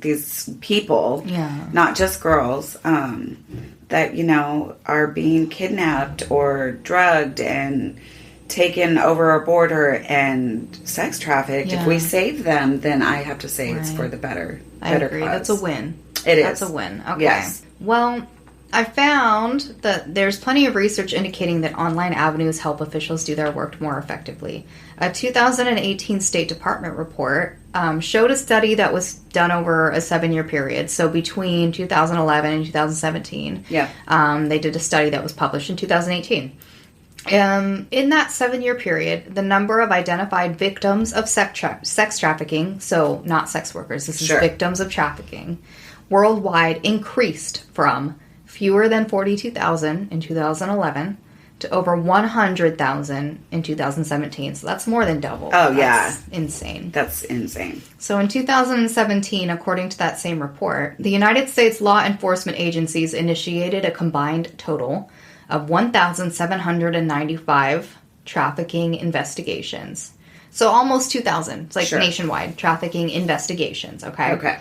people, not just girls, that are being kidnapped or drugged and taken over a border and sex trafficked, if we save them, then I have to say it's for the better agree. cause. That's a win. That's a win. Okay. Yes. Well, I found that there's plenty of research indicating that online avenues help officials do their work more effectively. A 2018 State Department report showed a study that was done over a 7-year period. So between 2011 and 2017, they did a study that was published in 2018. In that 7-year period, the number of identified victims of sex trafficking, so not sex workers, this is victims of trafficking, worldwide increased from fewer than 42,000 in 2011 to over 100,000 in 2017. So that's more than double. Oh, that's insane. That's insane. So in 2017, according to that same report, the United States law enforcement agencies initiated a combined total of 1,795 trafficking investigations. So almost 2,000. It's like nationwide trafficking investigations, okay? Okay.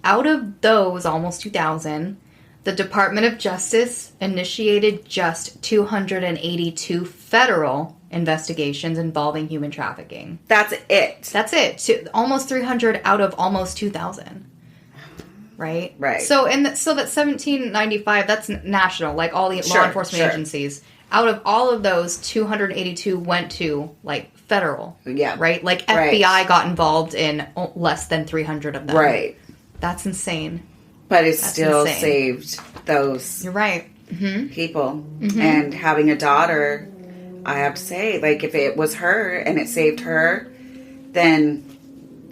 Out of those almost 2,000, the Department of Justice initiated just 282 federal investigations involving human trafficking. That's it. That's it. Almost 300 out of almost 2,000. Right? Right. So so that 1795, that's national, like all the law enforcement agencies. Out of all of those, 282 went to, like, federal. Yeah. Right? Like, FBI got involved in less than 300 of them. Right. That's insane. But it still saved those You're right. people. And having a daughter, I have to say, like, if it was her and it saved her, then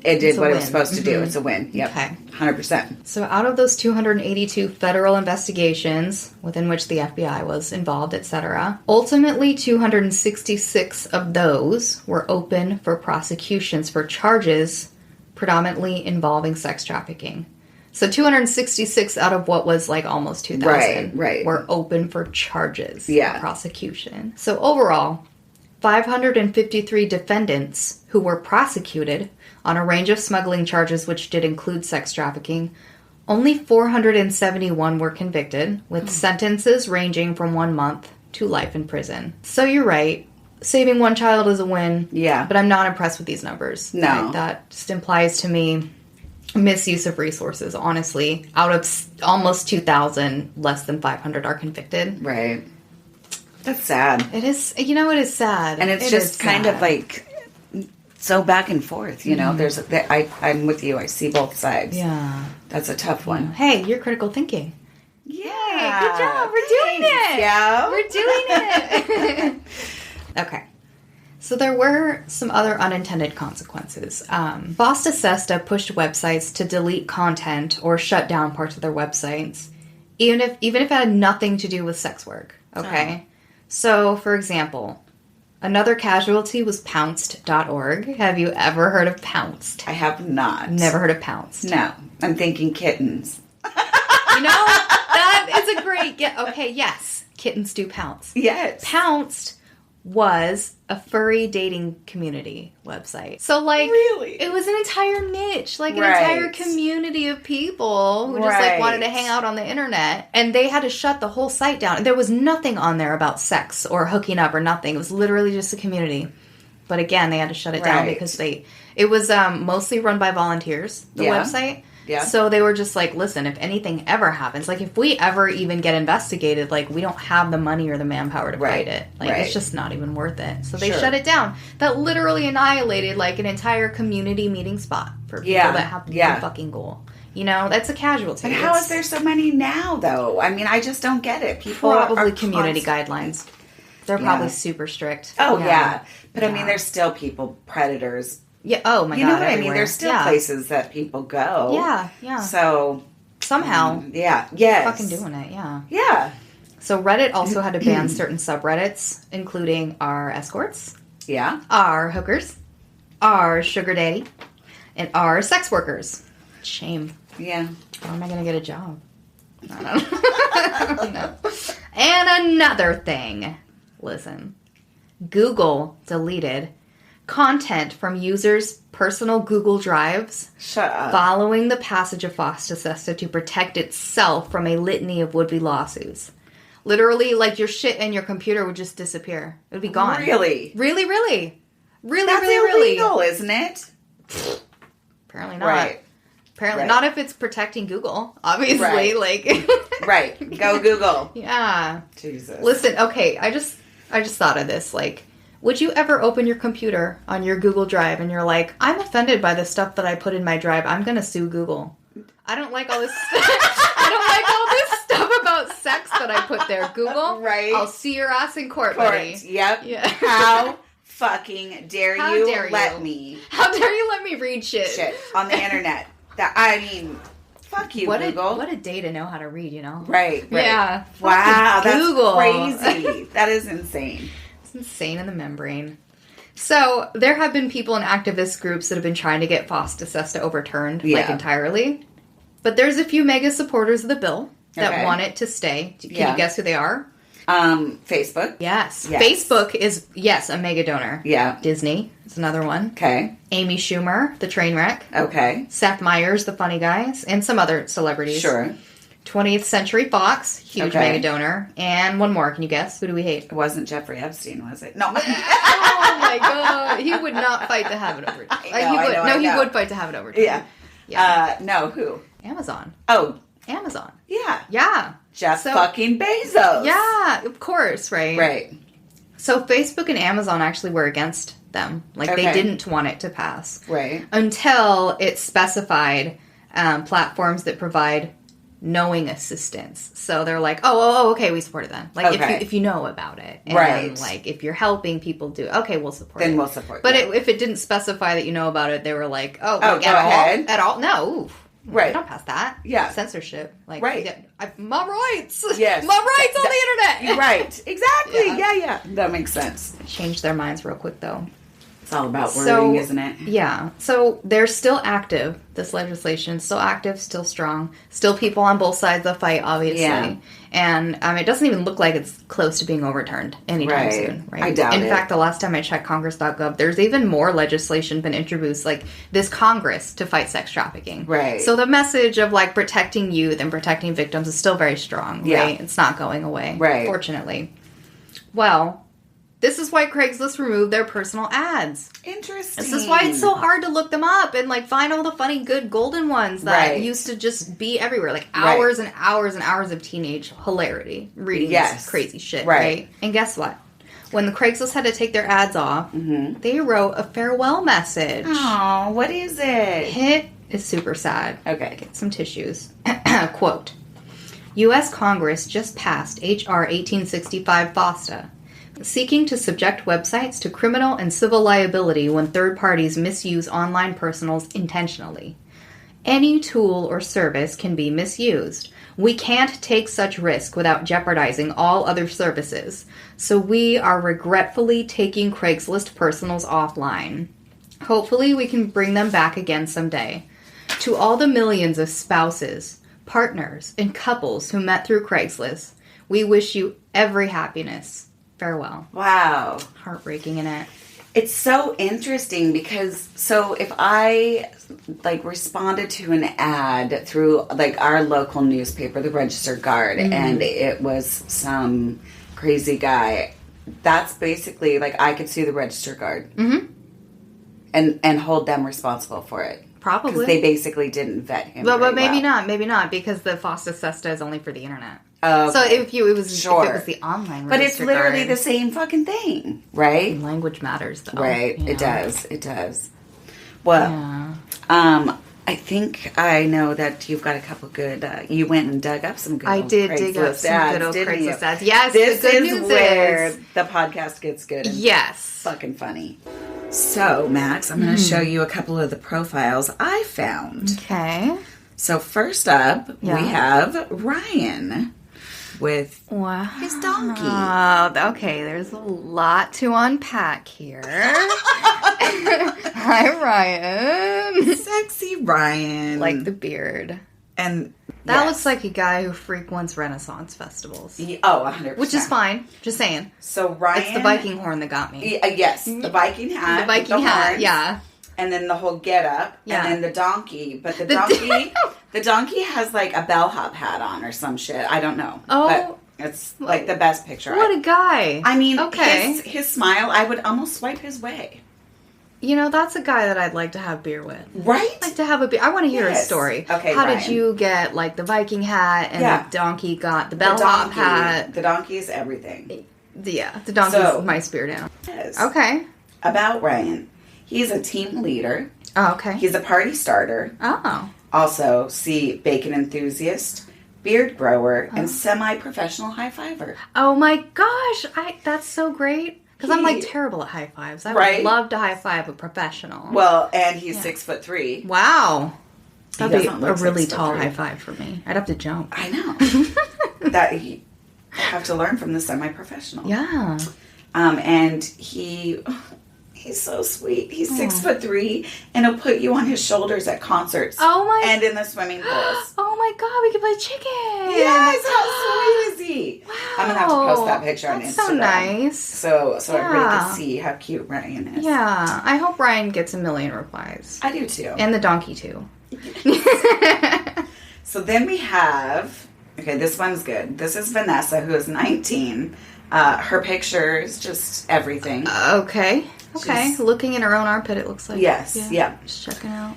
it did what it was supposed to do. It's a win. Yep. Okay. 100%. So out of those 282 federal investigations within which the FBI was involved, etc., ultimately 266 of those were open for prosecutions for charges predominantly involving sex trafficking. So 266 out of what was like almost 2,000 were open for charges, prosecution. So overall, 553 defendants who were prosecuted on a range of smuggling charges which did include sex trafficking, only 471 were convicted, with sentences ranging from 1 month to life in prison. So you're right. Saving one child is a win. Yeah. But I'm not impressed with these numbers. No. That just implies to me misuse of resources, honestly. Out of almost 2,000, less than 500 are convicted. Right. That's sad. It is, it is sad. And it's just kind of like so back and forth, you know. There's I'm with you. I see both sides. Yeah. That's a tough one. Hey, you're critical thinking. Yeah. Good job. We're doing it. Yeah. We're doing it. Okay. So there were some other unintended consequences. FOSTA SESTA pushed websites to delete content or shut down parts of their websites, even if it had nothing to do with sex work. Okay. Oh. So, for example, another casualty was pounced.org. Have you ever heard of Pounced? I have not. Never heard of Pounced? No. I'm thinking kittens. That is a great okay, yes. Kittens do pounce. Yes. Pounced was a furry dating community website. So, like, really? It was an entire niche, like an entire community of people who just, like, wanted to hang out on the internet. And they had to shut the whole site down. There was nothing on there about sex or hooking up or nothing. It was literally just a community. But again, they had to shut it down because it was mostly run by volunteers, the website. Yeah. So they were just like, listen, if anything ever happens, like if we ever even get investigated, like we don't have the money or the manpower to fight it. Like it's just not even worth it. So they shut it down. That literally annihilated like an entire community meeting spot for people that have one fucking goal. You know, that's a casualty. And how is there so many now, though? I mean, I just don't get it. People probably community guidelines. They're probably super strict. Oh, yeah. But I mean, there's still people, predators. Yeah. Oh my God. You know what everywhere. I mean? There's still places that people go. Yeah. Yeah. So somehow. Yes. Fucking doing it. Yeah. Yeah. So Reddit also had to ban certain subreddits, including our escorts. Yeah. Our hookers. Our sugar daddy. And our sex workers. Shame. Yeah. How am I going to get a job? I don't know. And another thing. Listen. Google deleted content from users' personal Google Drives following the passage of FOSTA SESTA to protect itself from a litany of would-be lawsuits. Literally, like, your shit and your computer would just disappear. It would be gone. Really? Really, really. Really, That's really, illegal, really. isn't it? Apparently not. Right. Apparently Right. not if it's protecting Google, obviously. Right. Like, Right. Go Google. Yeah. Jesus. Listen, okay, I just thought of this. Like, would you ever open your computer on your Google Drive and you're like, I'm offended by the stuff that I put in my drive. I'm going to sue Google. I don't like all this I don't like all this stuff about sex that I put there. Google, right? I'll see your ass in court, buddy. Yep. Yeah. How fucking dare How you dare let you? me How dare you let me read shit? on the internet? That I mean, fuck you, Google. What a day to know how to read, you know? Right. Yeah. Wow, Fucking Google. that's crazy. That is insane. It's insane in the membrane. So, there have been people in activist groups that have been trying to get FOSTA SESTA overturned, like, entirely. But there's a few mega supporters of the bill that want it to stay. Can you guess who they are? Facebook. Yes. Facebook is, a mega donor. Yeah. Disney is another one. Okay. Amy Schumer, the train wreck. Okay. Seth Meyers, the funny guys. And some other celebrities. Sure. 20th Century Fox, huge mega donor. And one more. Can you guess? Who do we hate? It wasn't Jeffrey Epstein, was it? No. Oh my god. He would not fight to have it overturned. He would fight to have it overturned. Yeah. No, who? Amazon. Oh. Amazon. Yeah. Yeah. Jeff fucking Bezos. Yeah, of course, right? Right. So Facebook and Amazon actually were against them. Like, they didn't want it to pass. Right. Until it specified platforms that provide knowing assistance. So they're like, oh, okay, we support it then. Like, if you know about it. And like, if you're helping people do it, okay, we'll support it. Then we'll support it. But if it didn't specify that you know about it, they were like, go ahead. At all? No. Ooh. Right. Don't pass that. Yeah. Censorship. Like, my rights. Yes. My rights on the internet. Right. Exactly. Yeah. That makes sense. Changed their minds real quick, though. It's all about wording, isn't it? Yeah. So they're still active. This legislation still active, still strong. Still people on both sides of the fight, obviously. Yeah. And it doesn't even look like it's close to being overturned anytime soon. Right? I doubt it. In fact, the last time I checked Congress.gov, there's even more legislation been introduced, like this Congress, to fight sex trafficking. Right. So the message of like protecting youth and protecting victims is still very strong. Yeah. Right? It's not going away. Right. Fortunately. Well, this is why Craigslist removed their personal ads. Interesting. This is why it's so hard to look them up and like find all the funny, good, golden ones that used to just be everywhere. Like hours and hours and hours of teenage hilarity reading this crazy shit, right? And guess what? When the Craigslist had to take their ads off, they wrote a farewell message. Oh, what is it? It is super sad. Okay. Get some tissues. Quote, U.S. Congress just passed H.R. 1865 FOSTA, seeking to subject websites to criminal and civil liability when third parties misuse online personals intentionally. Any tool or service can be misused. We can't take such risk without jeopardizing all other services, so we are regretfully taking Craigslist personals offline. Hopefully we can bring them back again someday. To all the millions of spouses, partners, and couples who met through Craigslist, we wish you every happiness. Farewell. Wow. Heartbreaking, isn't it? It's so interesting because, so if I, like, responded to an ad through, like, our local newspaper, the Register Guard, and it was some crazy guy, that's basically, like, I could sue the Register Guard and hold them responsible for it. Probably. Because they basically didn't vet him. But maybe not, because the FOSTA SESTA is only for the internet. Okay. So if it was the online, but it's literally the same fucking thing, right? Language matters, though. Right, it does. Well, I think I know that you've got a couple good. You went and dug up some good. I did Craigslist dig up some ads, good old didn't Craigslist you? ads. Yes, this the good is news where is the podcast gets good. And yes, fucking funny. So, Max, I'm going to show you a couple of the profiles I found. Okay. So first up, we have Ryan with his donkey. Okay, there's a lot to unpack here. Hi, Ryan. Sexy Ryan. Like the beard. And that looks like a guy who frequents Renaissance festivals. 100%. Which is fine. Just saying. So Ryan... It's the Viking horn that got me. Yes, the Viking hat. The Viking hat, horns, yeah. And then the whole getup, and then the donkey. But the donkey has like a bellhop hat on or some shit. I don't know. Oh, It's like the best picture. What a guy. I mean, okay. his smile, I would almost swipe his way. You know, that's a guy that I'd like to have beer with. Right? I'd like to have a beer. I want to hear his story. Okay, How Ryan. did you get, like, the Viking hat and the donkey got the bellhop hat? The donkey is everything. Yeah, the donkey's my spirit animal. Yes. Okay. About Ryan. He's a team leader. Oh, okay. He's a party starter. Oh. Also, bacon enthusiast, beard grower, and semi-professional high-fiver. Oh my gosh, that's so great. Because I'm like terrible at high fives. I would love to high five a professional. Well, and he's 6'3". Wow. That'd be a really 6'3". tall high five for me. I'd have to jump. I know. That you have to learn from the semi-professional. Yeah. And he's so sweet. He's 6'3", and he'll put you on his shoulders at concerts. Oh my! And in the swimming pools. Oh my God, we could play chicken. Yes, how sweet is he? Wow. I'm gonna have to post that picture on Instagram. So nice. So everybody can see how cute Ryan is. Yeah, I hope Ryan gets a million replies. I do too. And the donkey too. So then we have. Okay, this one's good. This is Vanessa, who is 19. Her picture is just everything. Okay. Looking in her own armpit, it looks like. Yes. Yeah. Just checking out.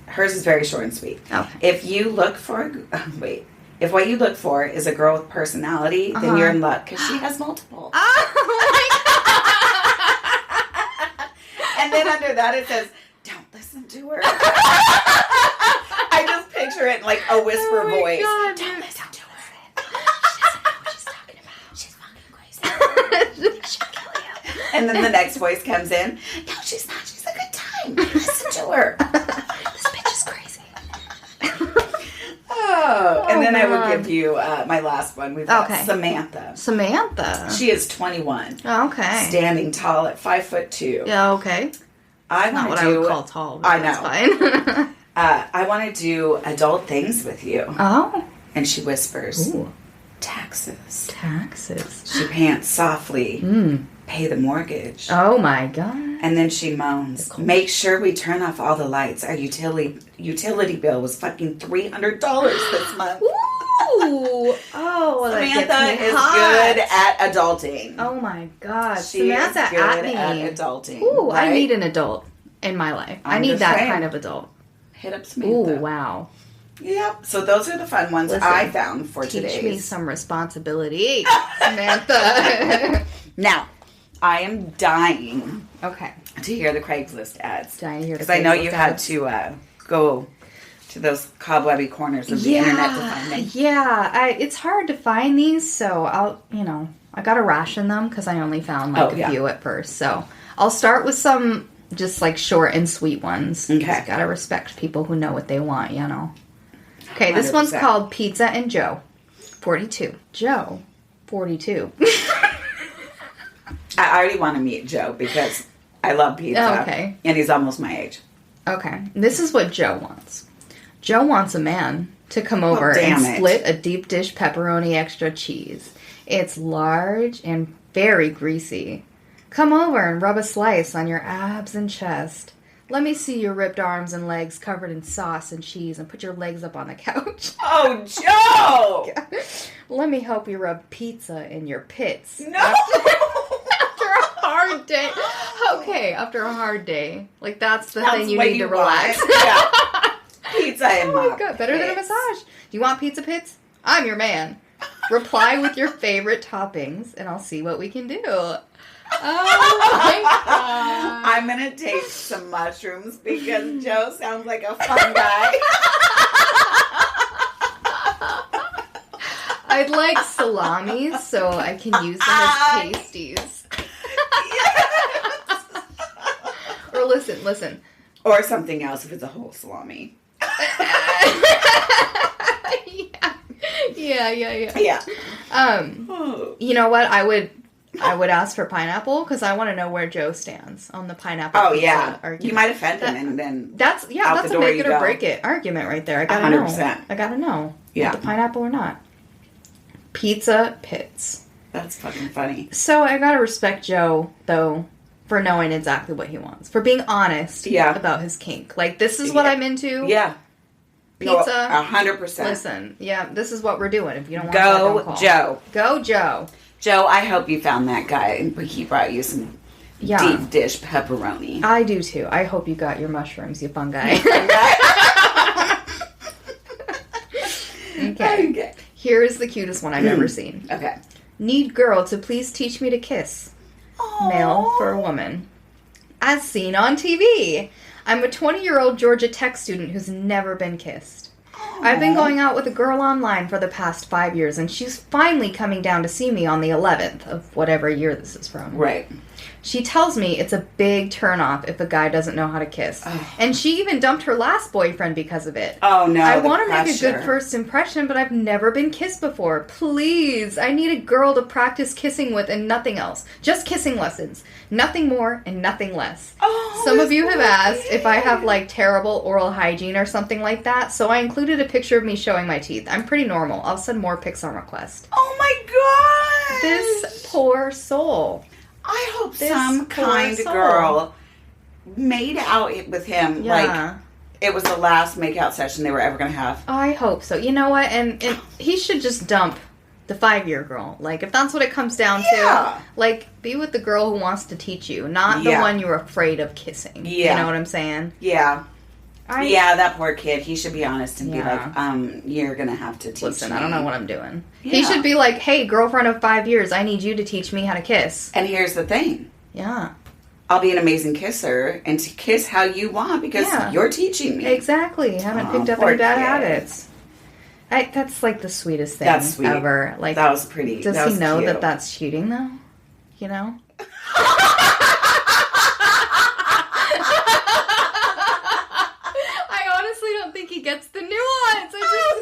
Hers is very short and sweet. Okay. If you look for if what you look for is a girl with personality, then you're in luck because she has multiple. Oh my God. And then under that it says, "Don't listen to her." I just picture it like a whisper voice. God, Don't listen to her. She doesn't know what she's talking about. She's fucking crazy. She'll kill you. And then the next voice comes in. No, she's not. She's a good time. Listen to her. This bitch is crazy. And then I will give you my last one. We've got Samantha. Samantha. She is 21. Okay. Standing tall at 5'2". Yeah. Okay. Not what I would call tall. But I know. That's fine. I want to do adult things with you. Oh. And she whispers, Ooh. Taxes. Taxes. She pants softly. Pay the mortgage. Oh my God. And then she moans, make sure we turn off all the lights. Our utility bill was fucking $300 this month. Ooh. Oh, Samantha is good at adulting. Oh my God. She Samantha is good at me. at adulting. Ooh, right? I need an adult in my life. I need that kind of adult. Hit up Samantha. Ooh, wow. Yep. So those are the fun ones I found for today. Teach me some responsibility, Samantha. Now, I am dying. Okay. To hear the Craigslist ads. Dying to hear the Craigslist. Because I know you had ads. to go to those cobwebby corners of the internet to find them. Yeah. It's hard to find these, so I got to ration them because I only found a few at first. So I'll start with some just like short and sweet ones. Okay. Got to respect people who know what they want, Okay, 100%. this one's called Pizza and Joe, 42. Joe, 42. I already want to meet Joe because I love pizza. Okay. And he's almost my age. Okay, this is what Joe wants. Joe wants a man to come over and split a deep dish pepperoni extra cheese. It's large and very greasy. Come over and rub a slice on your abs and chest. Let me see your ripped arms and legs covered in sauce and cheese and put your legs up on the couch. Oh, Joe! Let me help you rub pizza in your pits. No! After a hard day. Okay, after a hard day. Like, that's the thing you need to relax. Yeah. Pizza in my God, better than a massage. Do you want pizza pits? I'm your man. Reply with your favorite toppings, and I'll see what we can do. Oh my God. I'm going to take some mushrooms because Joe sounds like a fun guy. I'd like salamis so I can use them as pasties. Yes. Or listen. Or something else if it's a whole salami. Yeah. Yeah. You know what? I would ask for pineapple because I want to know where Joe stands on the pineapple. Oh yeah, argument. you might offend him, and then that's a make it or break it argument right there. I gotta 100%. know. I gotta know. Yeah, the pineapple or not. Pizza pits. That's fucking funny. So I gotta respect Joe though for knowing exactly what he wants, for being honest about his kink. Like this is what I'm into. Yeah. pizza. 100%. Listen, yeah, this is what we're doing. If you don't want Go, that, don't call. Joe. Go, Joe. Joe, I hope you found that guy, but he brought you some deep dish pepperoni. I do too. I hope you got your mushrooms, you fun guy. Okay. Here is the cutest one I've ever seen. Okay. Need girl to please teach me to kiss. Aww. Male for a woman. As seen on TV. I'm a 20-year-old Georgia Tech student who's never been kissed. Aww. I've been going out with a girl online for the past 5 years, and she's finally coming down to see me on the 11th of whatever year this is from. Right. She tells me it's a big turnoff if a guy doesn't know how to kiss. Oh. And she even dumped her last boyfriend because of it. Oh, no. I want to make a good first impression, but I've never been kissed before. Please, I need a girl to practice kissing with and nothing else. Just kissing lessons. Nothing more and nothing less. Oh, some of you have asked if I have, like, terrible oral hygiene or something like that, so I included a picture of me showing my teeth. I'm pretty normal. I'll send more pics on request. Oh, my God. This poor soul. I hope some kind girl made out with him like it was the last makeout session they were ever going to have. I hope so. You know what? And he should just dump the 5-year girl. Like, if that's what it comes down to, like, be with the girl who wants to teach you, not the one you're afraid of kissing. Yeah. You know what I'm saying? Yeah. That poor kid. He should be honest and be like, you're going to have to teach me. I don't know what I'm doing. Yeah. He should be like, hey, girlfriend of 5 years, I need you to teach me how to kiss. And here's the thing. Yeah. I'll be an amazing kisser and to kiss how you want because you're teaching me. Exactly. Haven't picked up any bad habits. That's like the sweetest thing ever. Like, that was pretty. Does he know that that's cheating though? You know? I honestly don't think he gets the nuance. I just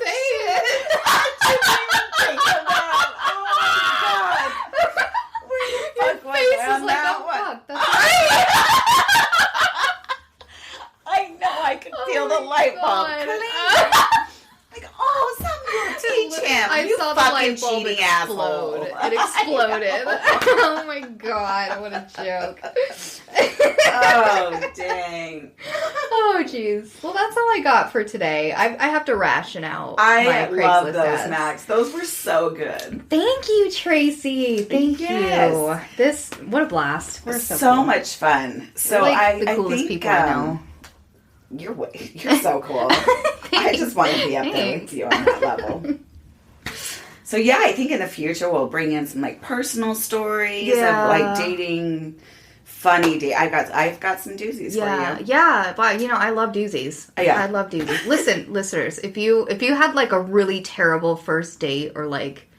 say it. I didn't even think of that. Oh my God. Your face is like, oh fuck. That's right. I know. I could feel the light bulb. Like, oh, something to teach him. I you saw the light bulb cheating explode. It exploded. Oh my God, what a joke. Oh, dang. Oh, jeez. Well, that's all I got for today. I have to ration out my Craigslist love those, ads. Max. Those were so good. Thank you, Tracee. Thank you. What a blast. We're so cool. Much fun. So We're I the coolest think, people I know. You're so cool. I just want to be up there with you on that level. So yeah, I think in the future we'll bring in some like personal stories of like dating, funny date. I've got some doozies for you. Yeah, but I love doozies. I love doozies. Listen, listeners, if you had like a really terrible first date or like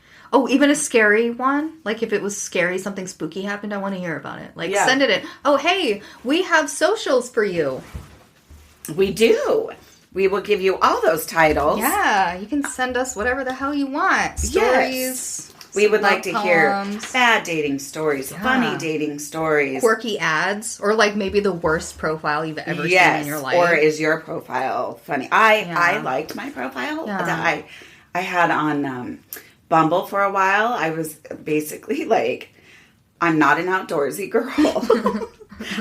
even a scary one, like if it was scary, something spooky happened, I want to hear about it. Like send it in. Oh, hey, we have socials for you. We do. We will give you all those titles. Yeah, you can send us whatever the hell you want. Stories. We would like to hear bad dating stories, funny dating stories. Quirky ads, or like maybe the worst profile you've ever seen in your life. Or is your profile funny? I liked my profile that I had on Bumble for a while. I was basically like, I'm not an outdoorsy girl.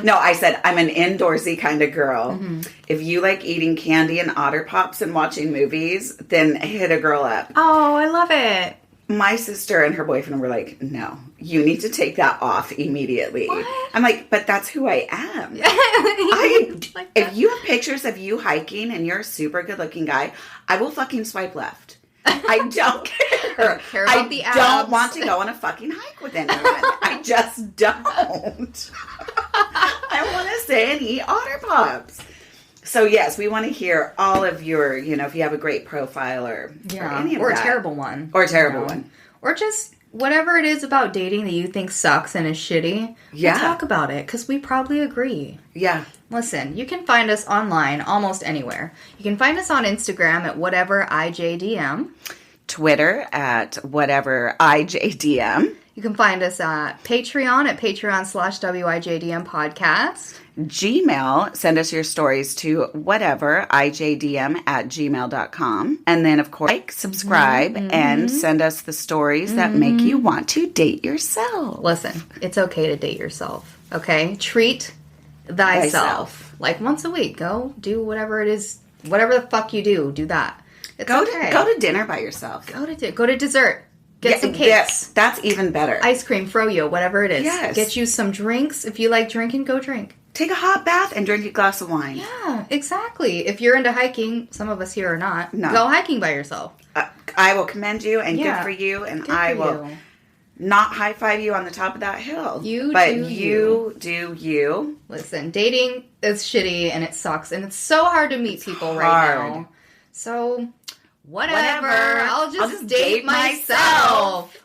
No, I said, I'm an indoorsy kind of girl. Mm-hmm. If you like eating candy and Otter Pops and watching movies, then hit a girl up. Oh, I love it. My sister and her boyfriend were like, no, you need to take that off immediately. What? I'm like, but that's who I am. If you have pictures of you hiking and you're a super good looking guy, I will fucking swipe left. I don't care. I don't want to go on a fucking hike with anyone. I just don't. I want to stay and eat Otter Pops. So yes, we want to hear all of your, if you have a great profile or any of that. A terrible one. Or a terrible one. Or just whatever it is about dating that you think sucks and is shitty. We'll talk about it because we probably agree. Yeah. Listen, you can find us online almost anywhere. You can find us on Instagram at whateverijdm. Twitter at whateverijdm. You can find us at Patreon/WIJDM podcast. Gmail, send us your stories to whateverijdm@gmail.com. And then, of course, like, subscribe, and send us the stories that make you want to date yourself. Listen, it's okay to date yourself, okay? Treat thyself. Like once a week, go do whatever it is Whatever the fuck you do that. It's okay. Go to dinner by yourself. Go to dessert. Get some cakes. That's even better. Ice cream, froyo, whatever it is. Yes. Get you some drinks. If you like drinking, go drink. Take a hot bath and drink a glass of wine. Yeah, exactly. If you're into hiking, some of us here are not. No. Go hiking by yourself. I will commend you and good for you. And I will not high five you on the top of that hill. You do you. Listen, dating is shitty and it sucks. And it's so hard to meet people right now. So, whatever. I'll just date myself.